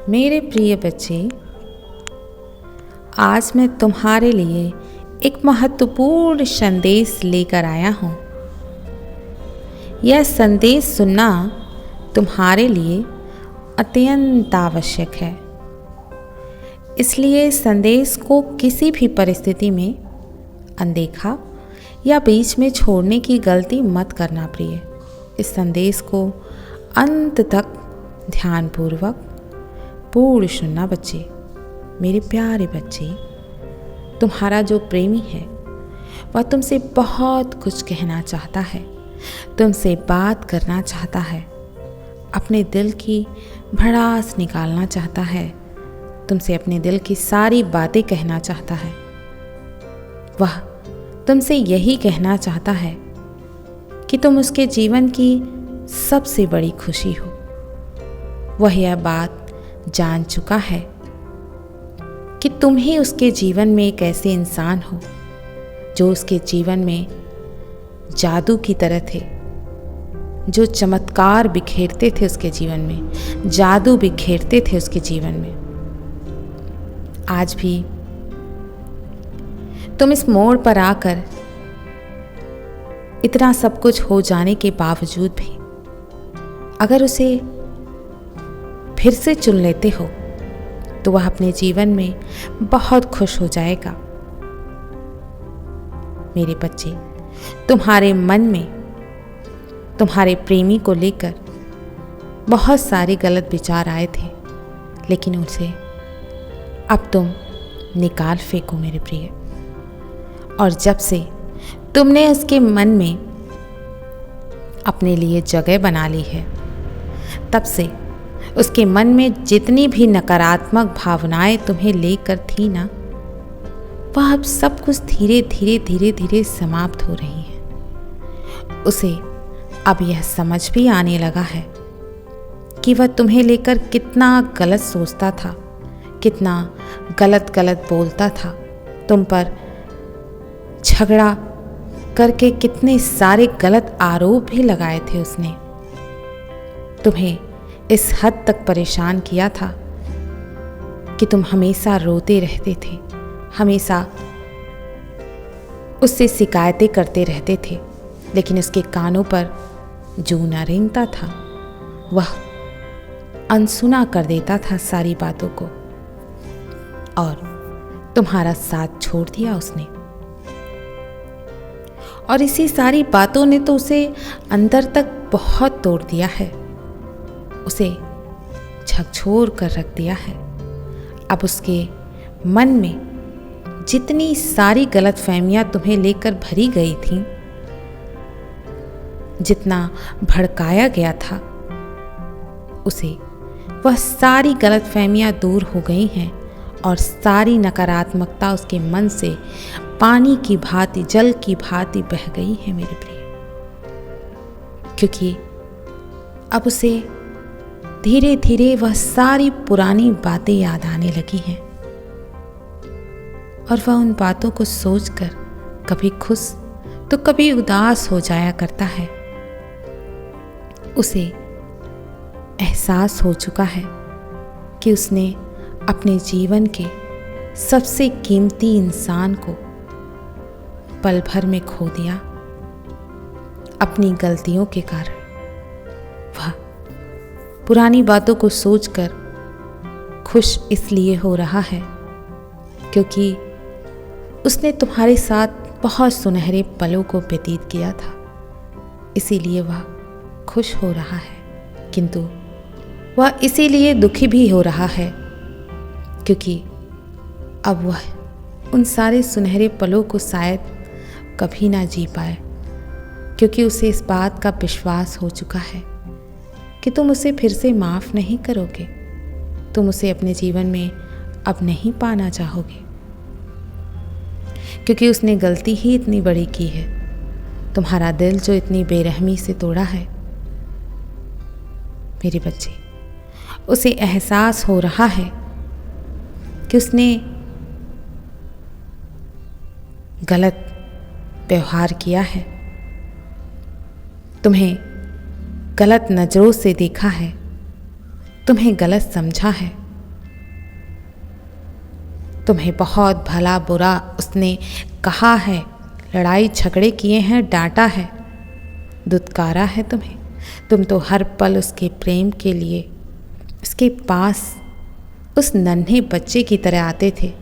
मेरे प्रिय बच्चे, आज मैं तुम्हारे लिए एक महत्वपूर्ण संदेश लेकर आया हूँ। यह संदेश सुनना तुम्हारे लिए अत्यंत आवश्यक है। इसलिए संदेश को किसी भी परिस्थिति में अनदेखा या बीच में छोड़ने की गलती मत करना प्रिय। इस संदेश को अंत तक ध्यानपूर्वक पूर्ण सुनना बच्चे। मेरे प्यारे बच्चे, तुम्हारा जो प्रेमी है वह तुमसे बहुत कुछ कहना चाहता है, तुमसे बात करना चाहता है, अपने दिल की भड़ास निकालना चाहता है, तुमसे अपने दिल की सारी बातें कहना चाहता है। वह तुमसे यही कहना चाहता है कि तुम उसके जीवन की सबसे बड़ी खुशी हो। वह यह बात जान चुका है कि तुम ही उसके जीवन में एक ऐसे इंसान हो जो उसके जीवन में जादू की तरह थे, जो चमत्कार बिखेरते थे उसके जीवन में, जादू बिखेरते थे उसके जीवन में। आज भी तुम इस मोड़ पर आकर इतना सब कुछ हो जाने के बावजूद भी अगर उसे फिर से चुन लेते हो तो वह अपने जीवन में बहुत खुश हो जाएगा। मेरे बच्चे, तुम्हारे मन में तुम्हारे प्रेमी को लेकर बहुत सारे गलत विचार आए थे, लेकिन उसे अब तुम निकाल फेंको मेरे प्रिय। और जब से तुमने उसके मन में अपने लिए जगह बना ली है, तब से उसके मन में जितनी भी नकारात्मक भावनाएं तुम्हें लेकर थी ना, वह अब सब कुछ धीरे धीरे धीरे धीरे समाप्त हो रही है। उसे अब यह समझ भी आने लगा है कि वह तुम्हें लेकर कितना गलत सोचता था, कितना गलत गलत बोलता था, तुम पर झगड़ा करके कितने सारे गलत आरोप भी लगाए थे उसने। तुम्हें इस हद तक परेशान किया था कि तुम हमेशा रोते रहते थे, हमेशा उससे शिकायतें करते रहते थे, लेकिन उसके कानों पर जूना रेंगता था। वह अनसुना कर देता था सारी बातों को और तुम्हारा साथ छोड़ दिया उसने। और इसी सारी बातों ने तो उसे अंदर तक बहुत तोड़ दिया है, उसे झकझोर कर रख दिया है। अब उसके मन में जितनी सारी गलतफहमियां तुम्हें लेकर भरी गई थीं, जितना भड़काया गया था, उसे वह सारी गलतफहमियां दूर हो गई हैं और सारी नकारात्मकता उसके मन से पानी की भांति, जल की भांति बह गई है मेरे प्रिय। क्योंकि अब उसे धीरे धीरे वह सारी पुरानी बातें याद आने लगी हैं और वह उन बातों को सोचकर कभी खुश तो कभी उदास हो जाया करता है। उसे एहसास हो चुका है कि उसने अपने जीवन के सबसे कीमती इंसान को पल भर में खो दिया अपनी गलतियों के कारण। वह पुरानी बातों को सोचकर खुश इसलिए हो रहा है क्योंकि उसने तुम्हारे साथ बहुत सुनहरे पलों को व्यतीत किया था, इसीलिए वह खुश हो रहा है। किंतु वह इसीलिए दुखी भी हो रहा है क्योंकि अब वह उन सारे सुनहरे पलों को शायद कभी ना जी पाए, क्योंकि उसे इस बात का विश्वास हो चुका है कि तुम उसे फिर से माफ़ नहीं करोगे, तुम उसे अपने जीवन में अब नहीं पाना चाहोगे, क्योंकि उसने गलती ही इतनी बड़ी की है, तुम्हारा दिल जो इतनी बेरहमी से तोड़ा है। मेरे बच्चे, उसे एहसास हो रहा है कि उसने गलत व्यवहार किया है, तुम्हें गलत नज़रों से देखा है, तुम्हें गलत समझा है, तुम्हें बहुत भला बुरा उसने कहा है, लड़ाई झगड़े किए हैं, डांटा है, दुत्कारा है तुम्हें। तुम तो हर पल उसके प्रेम के लिए उसके पास उस नन्हे बच्चे की तरह आते थे,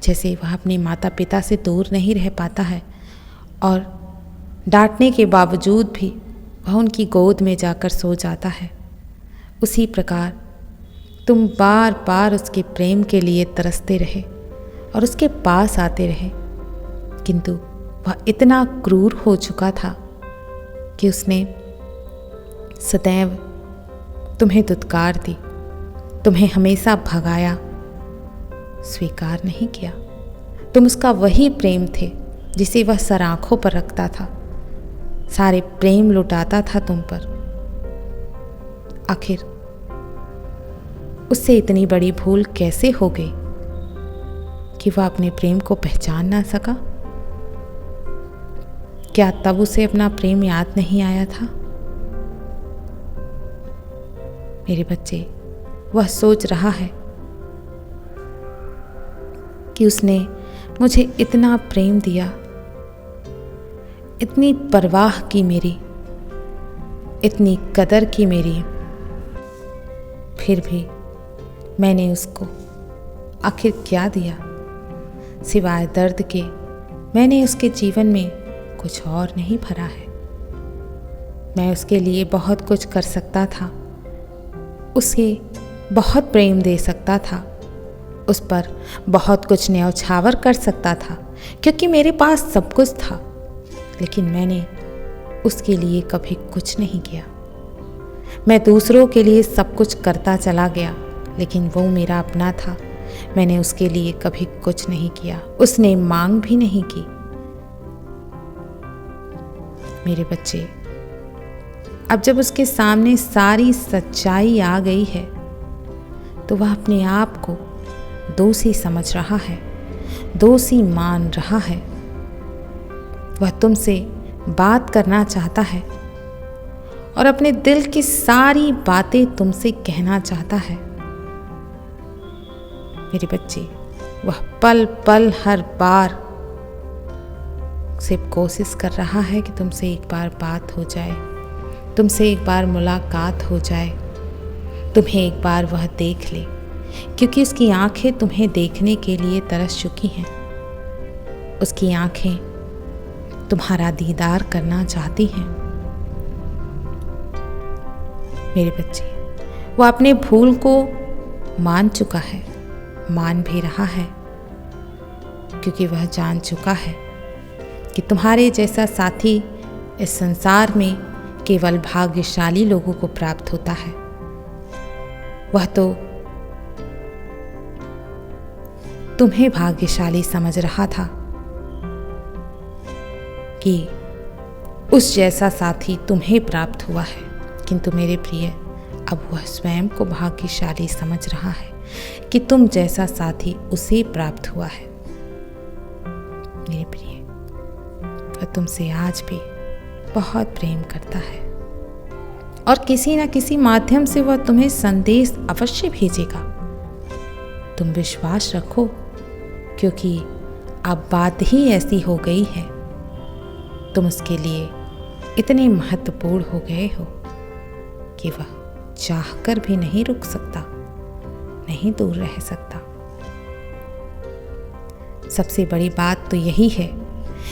जैसे वह अपने माता पिता से दूर नहीं रह पाता है और डांटने के बावजूद भी वह उनकी गोद में जाकर सो जाता है। उसी प्रकार तुम बार बार उसके प्रेम के लिए तरसते रहे और उसके पास आते रहे, किंतु वह इतना क्रूर हो चुका था कि उसने सदैव तुम्हें दुत्कार दी, तुम्हें हमेशा भगाया, स्वीकार नहीं किया। तुम उसका वही प्रेम थे जिसे वह सर आंखों पर रखता था, सारे प्रेम लुटाता था तुम पर। आखिर उससे इतनी बड़ी भूल कैसे हो गई कि वह अपने प्रेम को पहचान ना सका? क्या तब उसे अपना प्रेम याद नहीं आया था? मेरे बच्चे, वह सोच रहा है कि उसने मुझे इतना प्रेम दिया, इतनी परवाह की मेरी, इतनी कदर की मेरी, फिर भी मैंने उसको आखिर क्या दिया सिवाय दर्द के? मैंने उसके जीवन में कुछ और नहीं भरा है। मैं उसके लिए बहुत कुछ कर सकता था, उसे बहुत प्रेम दे सकता था, उस पर बहुत कुछ न्यौछावर कर सकता था, क्योंकि मेरे पास सब कुछ था, लेकिन मैंने उसके लिए कभी कुछ नहीं किया। मैं दूसरों के लिए सब कुछ करता चला गया, लेकिन वो मेरा अपना था, मैंने उसके लिए कभी कुछ नहीं किया, उसने मांग भी नहीं की। मेरे बच्चे, अब जब उसके सामने सारी सच्चाई आ गई है तो वह अपने आप को दोषी समझ रहा है, दोषी मान रहा है। वह तुमसे बात करना चाहता है और अपने दिल की सारी बातें तुमसे कहना चाहता है। मेरे बच्चे, वह पल पल हर बार सिर्फ कोशिश कर रहा है कि तुमसे एक बार बात हो जाए, तुमसे एक बार मुलाकात हो जाए, तुम्हें एक बार वह देख ले, क्योंकि उसकी आंखें तुम्हें देखने के लिए तरस चुकी हैं। उसकी आंखें तुम्हारा दीदार करना चाहती हैं। मेरे बच्चे, वह अपने भूल को मान चुका है, मान भी रहा है, क्योंकि वह जान चुका है कि तुम्हारे जैसा साथी इस संसार में केवल भाग्यशाली लोगों को प्राप्त होता है। वह तो तुम्हें भाग्यशाली समझ रहा था कि उस जैसा साथी तुम्हें प्राप्त हुआ है, किंतु मेरे प्रिय, अब वह स्वयं को भाग्यशाली समझ रहा है कि तुम जैसा साथी उसे प्राप्त हुआ है। मेरे प्रिय, वह तुमसे आज भी बहुत प्रेम करता है और किसी न किसी माध्यम से वह तुम्हें संदेश अवश्य भेजेगा। तुम विश्वास रखो, क्योंकि अब बात ही ऐसी हो गई है, तुम उसके लिए इतने महत्वपूर्ण हो गए हो कि वह चाहकर भी नहीं रुक सकता, नहीं दूर रह सकता। सबसे बड़ी बात तो यही है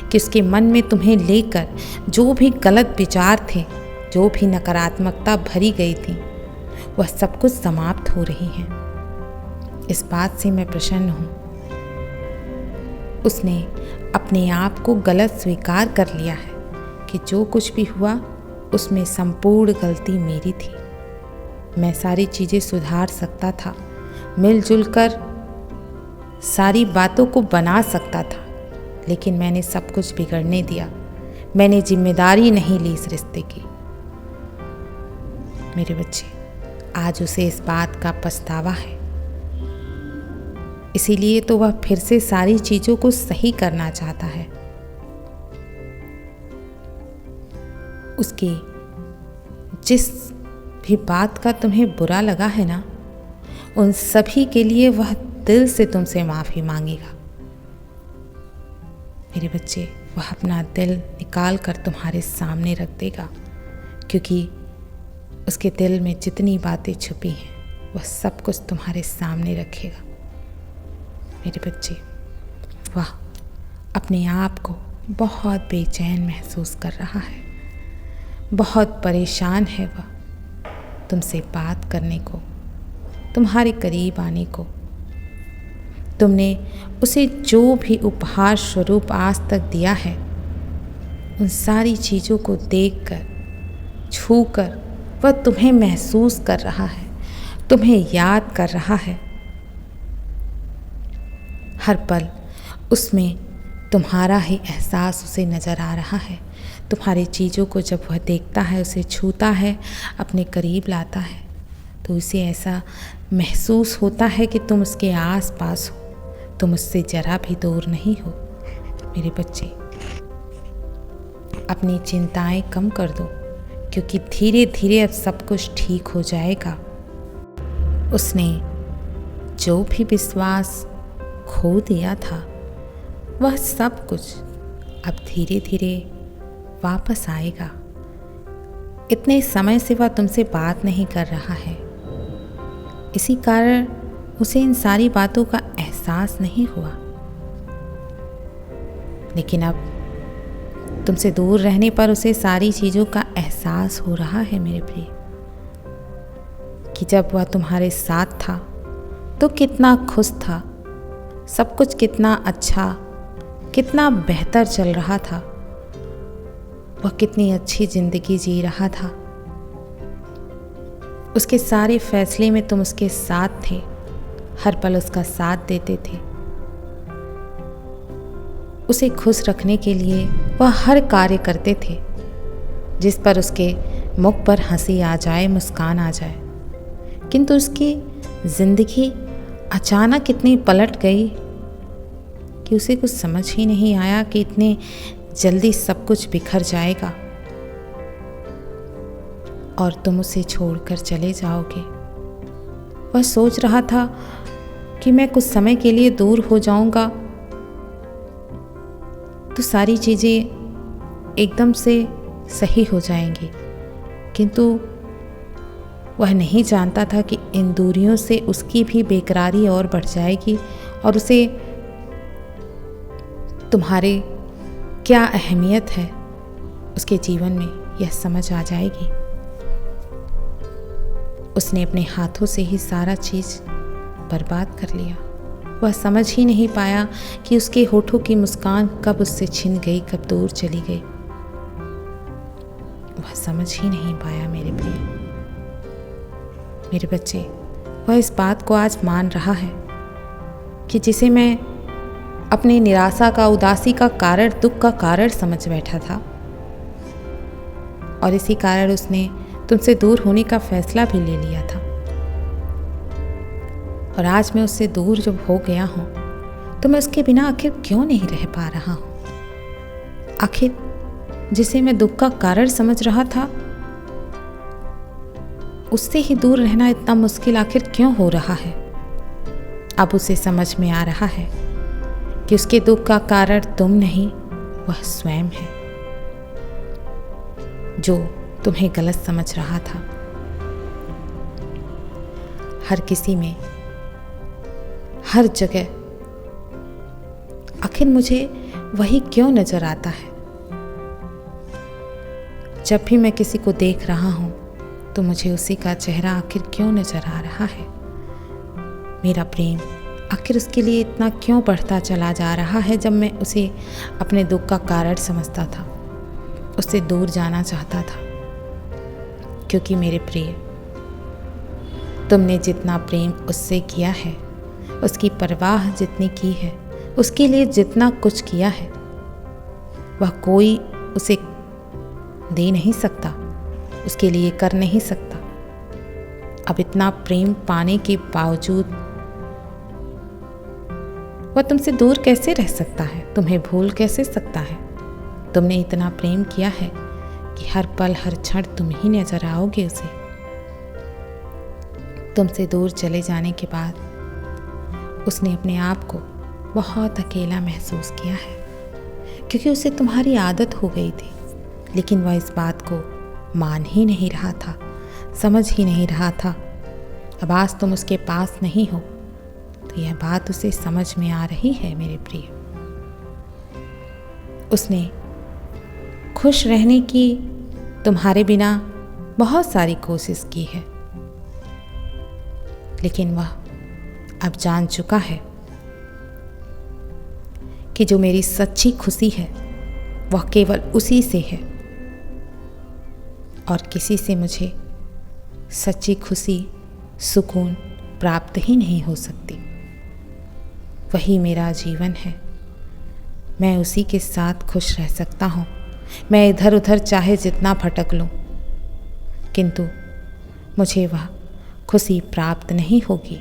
कि उसके मन में तुम्हें लेकर जो भी गलत विचार थे, जो भी नकारात्मकता भरी गई थी, वह सब कुछ समाप्त हो रही हैं। इस बात से मैं प्रसन्न हूँ। उसने अपने आप को गलत स्वीकार कर लिया है कि जो कुछ भी हुआ उसमें संपूर्ण गलती मेरी थी। मैं सारी चीज़ें सुधार सकता था, मिलजुल कर सारी बातों को बना सकता था, लेकिन मैंने सब कुछ बिगड़ने दिया। मैंने जिम्मेदारी नहीं ली इस रिश्ते की। मेरे बच्चे, आज उसे इस बात का पछतावा है, इसीलिए तो वह फिर से सारी चीज़ों को सही करना चाहता है। उसकी जिस भी बात का तुम्हें बुरा लगा है ना, उन सभी के लिए वह दिल से तुमसे माफ़ी मांगेगा। मेरे बच्चे, वह अपना दिल निकाल कर तुम्हारे सामने रख देगा, क्योंकि उसके दिल में जितनी बातें छुपी हैं वह सब कुछ तुम्हारे सामने रखेगा। मेरे बच्चे, वह अपने आप को बहुत बेचैन महसूस कर रहा है, बहुत परेशान है वह तुमसे बात करने को, तुम्हारे करीब आने को। तुमने उसे जो भी उपहार स्वरूप आज तक दिया है, उन सारी चीज़ों को देखकर, छूकर वह तुम्हें महसूस कर रहा है, तुम्हें याद कर रहा है। हर पल उसमें तुम्हारा ही एहसास उसे नज़र आ रहा है। तुम्हारी चीज़ों को जब वह देखता है, उसे छूता है, अपने करीब लाता है, तो उसे ऐसा महसूस होता है कि तुम उसके आस पास हो, तुम उससे जरा भी दूर नहीं हो। मेरे बच्चे, अपनी चिंताएं कम कर दो, क्योंकि धीरे धीरे अब सब कुछ ठीक हो जाएगा। उसने जो भी विश्वास खो दिया था, वह सब कुछ अब धीरे धीरे वापस आएगा। इतने समय से वह तुमसे बात नहीं कर रहा है, इसी कारण उसे इन सारी बातों का एहसास नहीं हुआ। लेकिन अब तुमसे दूर रहने पर उसे सारी चीज़ों का एहसास हो रहा है मेरे प्रिय, कि जब वह तुम्हारे साथ था तो कितना खुश था, सब कुछ कितना अच्छा, कितना बेहतर चल रहा था, वह कितनी अच्छी ज़िंदगी जी रहा था। उसके सारे फैसले में तुम उसके साथ थे, हर पल उसका साथ देते थे। उसे खुश रखने के लिए वह हर कार्य करते थे, जिस पर उसके मुख पर हंसी आ जाए, मुस्कान आ जाए। किंतु उसकी ज़िंदगी अचानक इतनी पलट गई कि उसे कुछ समझ ही नहीं आया कि इतने जल्दी सब कुछ बिखर जाएगा और तुम उसे छोड़कर चले जाओगे। वह सोच रहा था कि मैं कुछ समय के लिए दूर हो जाऊंगा तो सारी चीज़ें एकदम से सही हो जाएंगी, किंतु वह नहीं जानता था कि इन दूरियों से उसकी भी बेकरारी और बढ़ जाएगी और उसे तुम्हारे क्या अहमियत है उसके जीवन में यह समझ आ जाएगी। उसने अपने हाथों से ही सारा चीज़ बर्बाद कर लिया। वह समझ ही नहीं पाया कि उसके होठों की मुस्कान कब उससे छिन गई, कब दूर चली गई। वह समझ ही नहीं पाया मेरे प्रिय। मेरे बच्चे, वह इस बात को आज मान रहा है कि जिसे मैं अपनी निराशा का, उदासी का कारण, दुख का कारण समझ बैठा था, और इसी कारण उसने तुमसे दूर होने का फैसला भी ले लिया था। और आज मैं उससे दूर जब हो गया हूँ तो मैं उसके बिना आखिर क्यों नहीं रह पा रहा हूँ। आखिर जिसे मैं दुख का कारण समझ रहा था, उससे ही दूर रहना इतना मुश्किल आखिर क्यों हो रहा है। अब उसे समझ में आ रहा है कि उसके दुख का कारण तुम नहीं, वह स्वयं है, जो तुम्हें गलत समझ रहा था। हर किसी में, हर जगह आखिर मुझे वही क्यों नजर आता है। जब भी मैं किसी को देख रहा हूं तो मुझे उसी का चेहरा आखिर क्यों नजर आ रहा है। मेरा प्रेम आखिर उसके लिए इतना क्यों बढ़ता चला जा रहा है। जब मैं उसे अपने दुख का कारण समझता था, उससे दूर जाना चाहता था, क्योंकि मेरे प्रिय, तुमने जितना प्रेम उससे किया है, उसकी परवाह जितनी की है, उसके लिए जितना कुछ किया है, वह कोई उसे दे नहीं सकता, उसके लिए कर नहीं सकता। अब इतना प्रेम पाने के बावजूद वह तुमसे दूर कैसे रह सकता है, तुम्हें भूल कैसे सकता है। तुमने इतना प्रेम किया है कि हर पल, हर क्षण तुम ही नजर आओगे उसे। तुमसे दूर चले जाने के बाद उसने अपने आप को बहुत अकेला महसूस किया है, क्योंकि उसे तुम्हारी आदत हो गई थी, लेकिन वह इस बात को मान ही नहीं रहा था, समझ ही नहीं रहा था। अब आज तुम उसके पास नहीं हो तो यह बात उसे समझ में आ रही है मेरे प्रिय। उसने खुश रहने की तुम्हारे बिना बहुत सारी कोशिश की है, लेकिन वह अब जान चुका है कि जो मेरी सच्ची खुशी है वह केवल उसी से है, और किसी से मुझे सच्ची खुशी, सुकून प्राप्त ही नहीं हो सकती। वही मेरा जीवन है, मैं उसी के साथ खुश रह सकता हूँ। मैं इधर उधर चाहे जितना भटक लूँ, किंतु मुझे वह खुशी प्राप्त नहीं होगी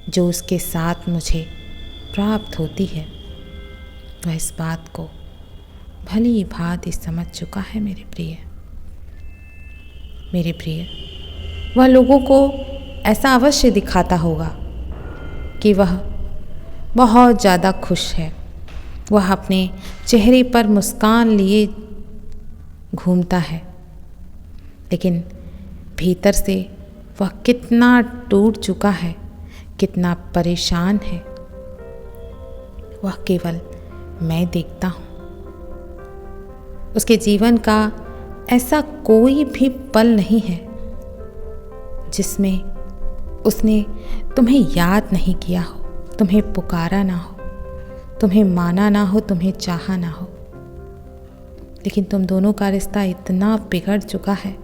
जो उसके साथ मुझे प्राप्त होती है। वह इस बात को भली भांति समझ चुका है मेरे प्रिय। मेरे प्रिय, वह लोगों को ऐसा अवश्य दिखाता होगा कि वह बहुत ज़्यादा खुश है। वह अपने चेहरे पर मुस्कान लिए घूमता है, लेकिन भीतर से वह कितना टूट चुका है, कितना परेशान है, वह केवल मैं देखता हूँ। उसके जीवन का ऐसा कोई भी पल नहीं है जिसमें उसने तुम्हें याद नहीं किया हो, तुम्हें पुकारा ना हो, तुम्हें माना ना हो, तुम्हें चाहा ना हो। लेकिन तुम दोनों का रिश्ता इतना बिगड़ चुका है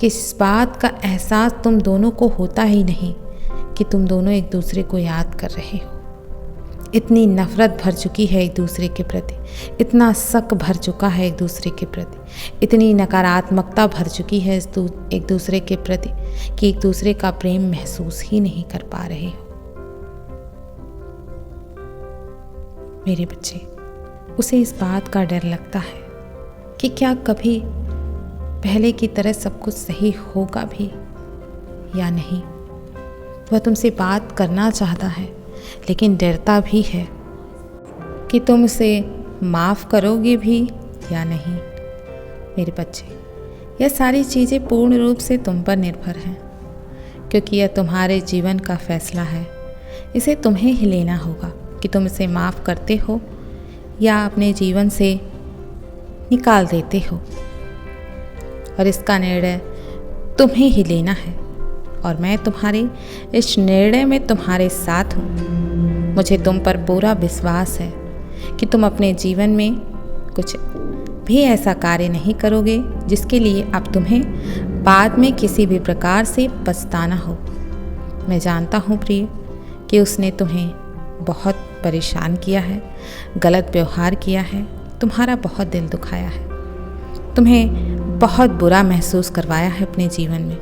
कि इस बात का एहसास तुम दोनों को होता ही नहीं कि तुम दोनों एक दूसरे को याद कर रहे हो। इतनी नफरत भर चुकी है एक दूसरे के प्रति, इतना शक भर चुका है एक दूसरे के प्रति, इतनी नकारात्मकता भर चुकी है एक दूसरे के प्रति कि एक दूसरे का प्रेम महसूस ही नहीं कर पा रहे हो। मेरे बच्चे, उसे इस बात का डर लगता है कि क्या कभी पहले की तरह सब कुछ सही होगा भी या नहीं। वह तुमसे बात करना चाहता है, लेकिन डरता भी है कि तुम उसे माफ़ करोगे भी या नहीं। मेरे बच्चे, यह सारी चीज़ें पूर्ण रूप से तुम पर निर्भर हैं, क्योंकि यह तुम्हारे जीवन का फैसला है। इसे तुम्हें ही लेना होगा कि तुम इसे माफ़ करते हो या अपने जीवन से निकाल देते हो, और इसका निर्णय तुम्हें ही लेना है। और मैं तुम्हारे इस निर्णय में तुम्हारे साथ हूँ। मुझे तुम पर पूरा विश्वास है कि तुम अपने जीवन में कुछ भी ऐसा कार्य नहीं करोगे जिसके लिए अब तुम्हें बाद में किसी भी प्रकार से पछताना हो। मैं जानता हूँ प्रिय कि उसने तुम्हें बहुत परेशान किया है, गलत व्यवहार किया है, तुम्हारा बहुत दिल दुखाया है, तुम्हें बहुत बुरा महसूस करवाया है अपने जीवन में।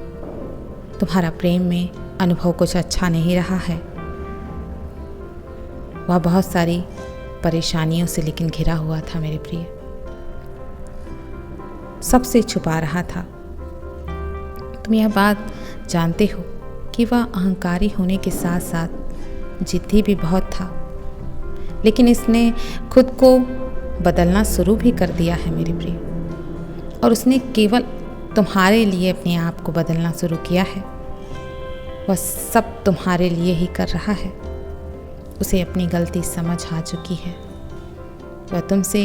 तुम्हारा प्रेम में अनुभव कुछ अच्छा नहीं रहा है। वह बहुत सारी परेशानियों से लेकिन घिरा हुआ था मेरे प्रिय, सबसे छुपा रहा था। तुम यह बात जानते हो कि वह अहंकारी होने के साथ साथ जिद्दी भी बहुत था, लेकिन इसने खुद को बदलना शुरू भी कर दिया है मेरे प्रिय, और उसने केवल तुम्हारे लिए अपने आप को बदलना शुरू किया है। वह सब तुम्हारे लिए ही कर रहा है। उसे अपनी गलती समझ आ चुकी है। वह तुमसे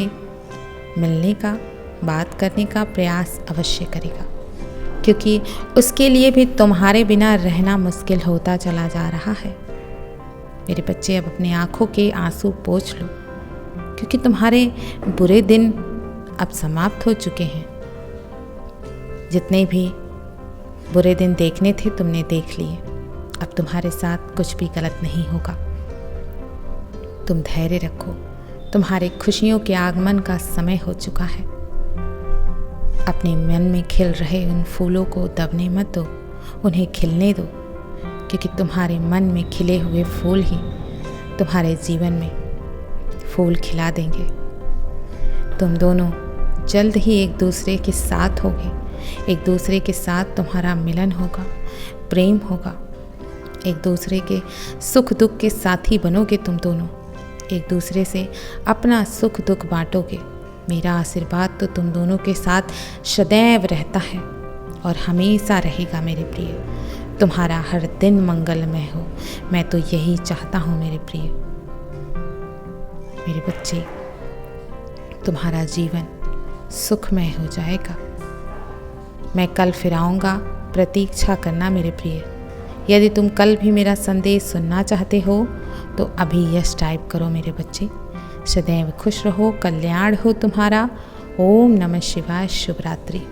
मिलने का, बात करने का प्रयास अवश्य करेगा, क्योंकि उसके लिए भी तुम्हारे बिना रहना मुश्किल होता चला जा रहा है। मेरे बच्चे, अब अपनी आंखों के आंसू पोंछ लो, क्योंकि तुम्हारे बुरे दिन अब समाप्त हो चुके हैं। जितने भी बुरे दिन देखने थे तुमने देख लिए। अब तुम्हारे साथ कुछ भी गलत नहीं होगा। तुम धैर्य रखो, तुम्हारे खुशियों के आगमन का समय हो चुका है। अपने मन में खिल रहे उन फूलों को दबने मत दो, उन्हें खिलने दो, क्योंकि तुम्हारे मन में खिले हुए फूल ही तुम्हारे जीवन में फूल खिला देंगे। तुम दोनों जल्द ही एक दूसरे के साथ होगे, एक दूसरे के साथ तुम्हारा मिलन होगा, प्रेम होगा, एक दूसरे के सुख दुख के साथी बनोगे तुम दोनों, एक दूसरे से अपना सुख दुख बांटोगे। मेरा आशीर्वाद तो तुम दोनों के साथ सदैव रहता है और हमेशा रहेगा मेरे प्रिय। तुम्हारा हर दिन मंगलमय हो, मैं तो यही चाहता हूँ मेरे प्रिय। मेरे बच्चे, तुम्हारा जीवन सुखमय हो जाएगा। मैं कल फिर आऊँगा, प्रतीक्षा करना मेरे प्रिय। यदि तुम कल भी मेरा संदेश सुनना चाहते हो तो अभी यस टाइप करो मेरे बच्चे। सदैव खुश रहो, कल्याण हो तुम्हारा। ओम नमः शिवाय। शुभ रात्रि।